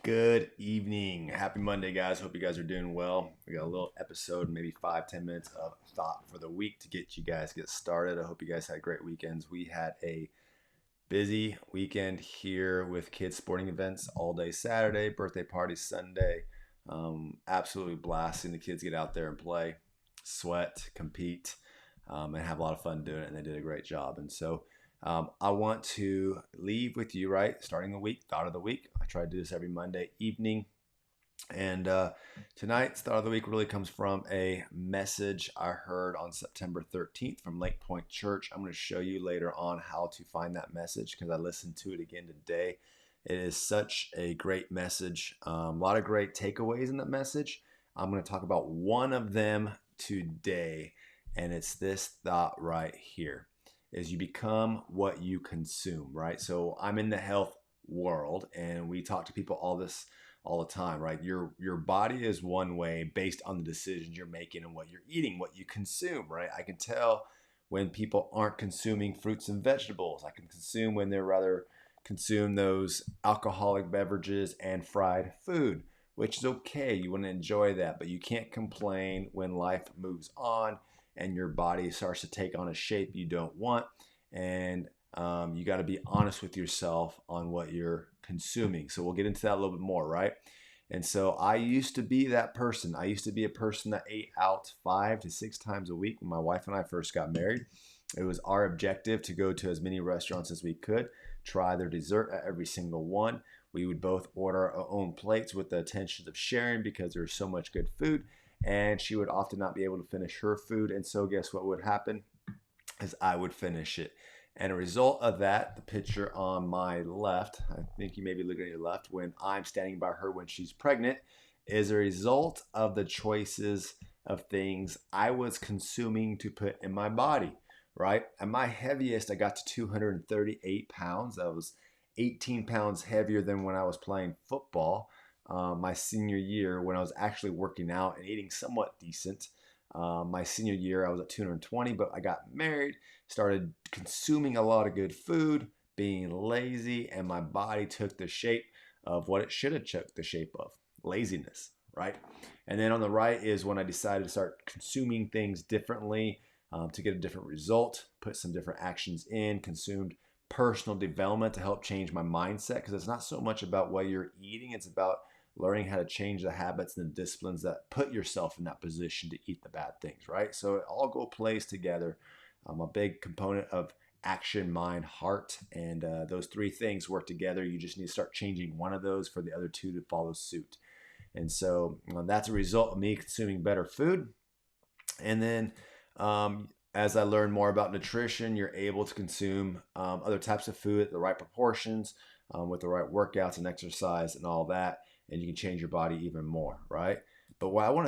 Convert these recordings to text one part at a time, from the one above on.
Good evening. Happy Monday, guys. Hope you guys are doing well. We got a little episode, maybe 5-10 minutes of thought for the week to get started. I hope you guys had great weekends. We had a busy weekend here with kids' sporting events all day Saturday, birthday party Sunday. Absolutely blasting. The kids get out there and play, sweat, compete, and have a lot of fun doing it. And they did a great job. And so I want to leave with you, right? Starting the week, thought of the week. I try to do this every Monday evening. And tonight's thought of the week really comes from a message I heard on September 13th from Lake Point Church. I'm going to show you later on how to find that message because I listened to it again today. It is such a great message. A lot of great takeaways in that message. I'm going to talk about one of them today, and it's this thought right here. Is you become what you consume, right? So I'm in the health world and we talk to people all the time, right? Your body is one way based on the decisions you're making and what you're eating, what you consume, right? I can tell when people aren't consuming fruits and vegetables. I can consume when they're rather consume those alcoholic beverages and fried food, which is okay. You want to enjoy that, but you can't complain when life moves on and your body starts to take on a shape you don't want. And you got to be honest with yourself on what you're consuming. So we'll get into that a little bit more, right? And so I used to be that person. I used to be a person that ate out 5 to 6 times a week when my wife and I first got married. It was our objective to go to as many restaurants as we could, try their dessert at every single one. We would both order our own plates with the intention of sharing because there was so much good food. And she would often not be able to finish her food. And so guess what would happen is I would finish it. And a result of that, the picture on my left, I think you may be looking at your left, when I'm standing by her when she's pregnant, is a result of the choices of things I was consuming to put in my body, right? At my heaviest, I got to 238 pounds. That was 18 pounds heavier than when I was playing football. My senior year when I was actually working out and eating somewhat decent. My senior year I was at 220, but I got married, started consuming a lot of good food, being lazy, and my body took the shape of what it should have took the shape of, laziness, right? And then on the right is when I decided to start consuming things differently to get a different result, put some different actions in, consumed personal development to help change my mindset because it's not so much about what you're eating, it's about learning how to change the habits and the disciplines that put yourself in that position to eat the bad things, right? So it all plays together. A big component of action, mind, heart, and those 3 things work together. You just need to start changing one of those for the other 2 to follow suit. And so that's a result of me consuming better food. And then as I learn more about nutrition, you're able to consume other types of food at the right proportions with the right workouts and exercise and all that. And you can change your body even more, right? But what I want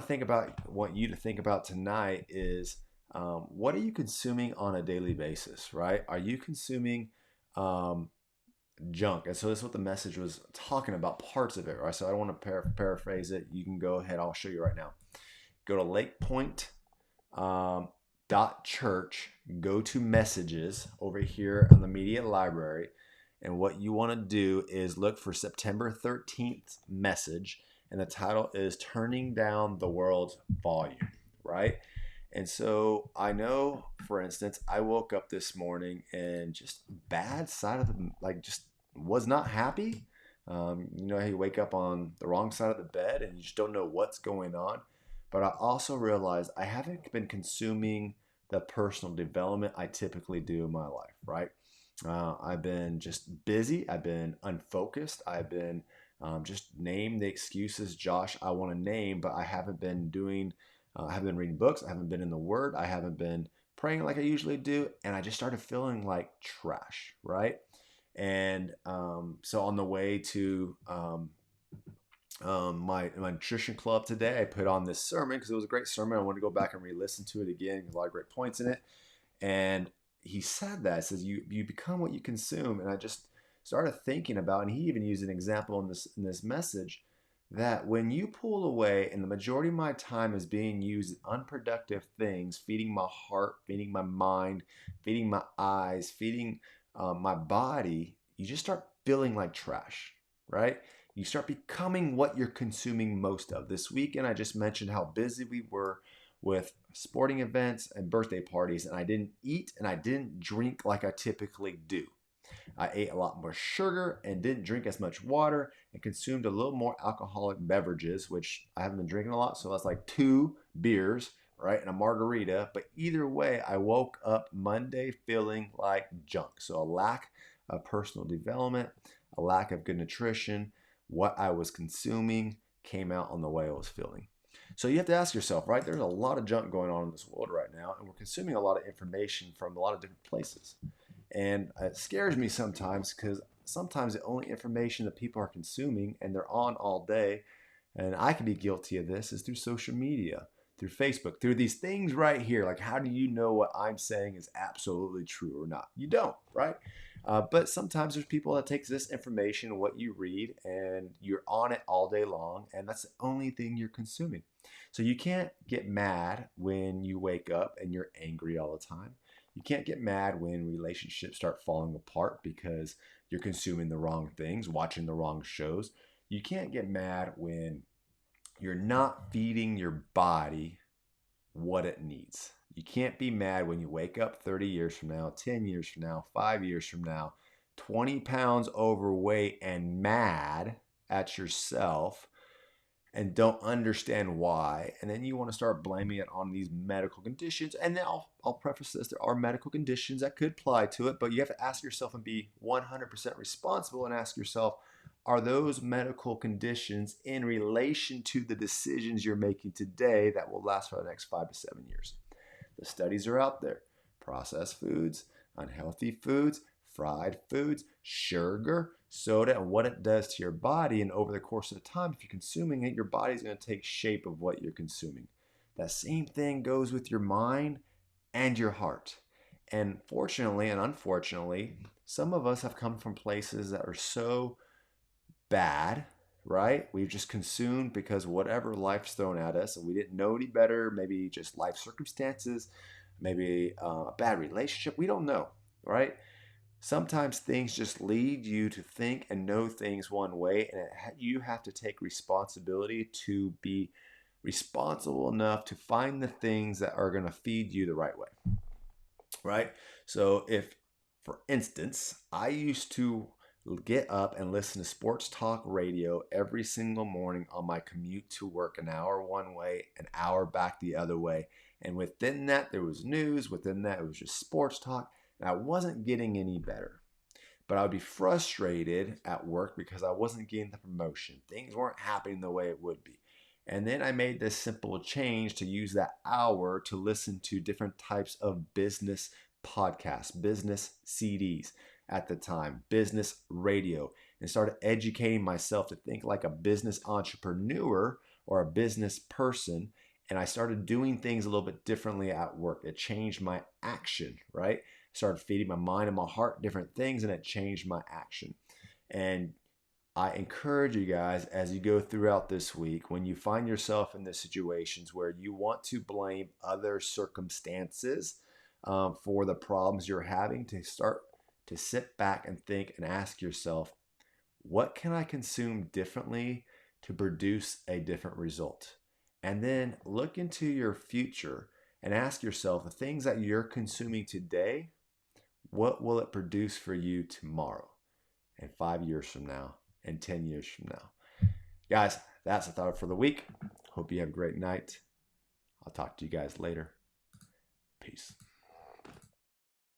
you to think about tonight is what are you consuming on a daily basis, right? Are you consuming junk? And so this is what the message was talking about, parts of it, right? So I don't want to paraphrase it. You can go ahead. I'll show you right now. Go to lakepoint.church, go to messages over here on the media library. And what you want to do is look for September 13th message. And the title is Turning Down the World's Volume, right? And so I know, for instance, I woke up this morning and just bad side of the, just was not happy. You know how you wake up on the wrong side of the bed and you just don't know what's going on. But I also realized I haven't been consuming the personal development I typically do in my life, right? I've been just busy. I've been unfocused. I've been just name the excuses, Josh, I want to name, but I haven't been doing, I haven't been reading books. I haven't been in the Word. I haven't been praying like I usually do. And I just started feeling like trash, right? And so on the way to my nutrition club today, I put on this sermon because it was a great sermon. I wanted to go back and re-listen to it again. There's a lot of great points in it. And he said that, says you become what you consume. And I just started thinking about, and he even used an example in this message, that when you pull away and the majority of my time is being used in unproductive things, feeding my heart, feeding my mind, feeding my eyes, feeding my body, you just start feeling like trash, right? You start becoming what you're consuming most of. This weekend, I just mentioned how busy we were with sporting events and birthday parties, and I didn't eat and I didn't drink like I typically do. I ate a lot more sugar and didn't drink as much water and consumed a little more alcoholic beverages, which I haven't been drinking a lot. So that's like 2 beers, right? And a margarita. But either way, I woke up Monday feeling like junk. So a lack of personal development, a lack of good nutrition, what I was consuming came out on the way I was feeling. So you have to ask yourself, right? There's a lot of junk going on in this world right now, and we're consuming a lot of information from a lot of different places. And it scares me sometimes because sometimes the only information that people are consuming and they're on all day, and I can be guilty of this, is through social media, through Facebook, through these things right here. Like, how do you know what I'm saying is absolutely true or not? You don't, right? But sometimes there's people that takes this information, what you read, and you're on it all day long, and that's the only thing you're consuming. So you can't get mad when you wake up and you're angry all the time. You can't get mad when relationships start falling apart because you're consuming the wrong things, watching the wrong shows. You can't get mad when you're not feeding your body what it needs. You can't be mad when you wake up 30 years from now, 10 years from now, 5 years from now, 20 pounds overweight and mad at yourself and don't understand why. And then you want to start blaming it on these medical conditions. And then I'll preface this, there are medical conditions that could apply to it, but you have to ask yourself and be 100% responsible and ask yourself, are those medical conditions in relation to the decisions you're making today that will last for the next 5 to 7 years? The studies are out there. Processed foods, unhealthy foods, fried foods, sugar, soda, and what it does to your body. And over the course of the time, if you're consuming it, your body's going to take shape of what you're consuming. That same thing goes with your mind and your heart. And fortunately and unfortunately, some of us have come from places that are so bad, right? We've just consumed because whatever life's thrown at us and we didn't know any better, maybe just life circumstances, maybe a bad relationship. We don't know, right? Sometimes things just lead you to think and know things one way, and you have to take responsibility to be responsible enough to find the things that are going to feed you the right way, right? So if, for instance, I used to get up and listen to sports talk radio every single morning on my commute to work, an hour one way, an hour back the other way. And within that, there was news. Within that, it was just sports talk. And I wasn't getting any better. But I would be frustrated at work because I wasn't getting the promotion. Things weren't happening the way it would be. And then I made this simple change to use that hour to listen to different types of business podcasts, business CDs at the time, business radio, and started educating myself to think like a business entrepreneur or a business person. And I started doing things a little bit differently at work. It changed my action, right? Started feeding my mind and my heart different things, and it changed my action. And I encourage you guys, as you go throughout this week, when you find yourself in the situations where you want to blame other circumstances for the problems you're having, to start to sit back and think and ask yourself, what can I consume differently to produce a different result? And then look into your future and ask yourself, the things that you're consuming today, what will it produce for you tomorrow and 5 years from now and 10 years from now? Guys, that's a thought for the week. Hope you have a great night. I'll talk to you guys later. Peace.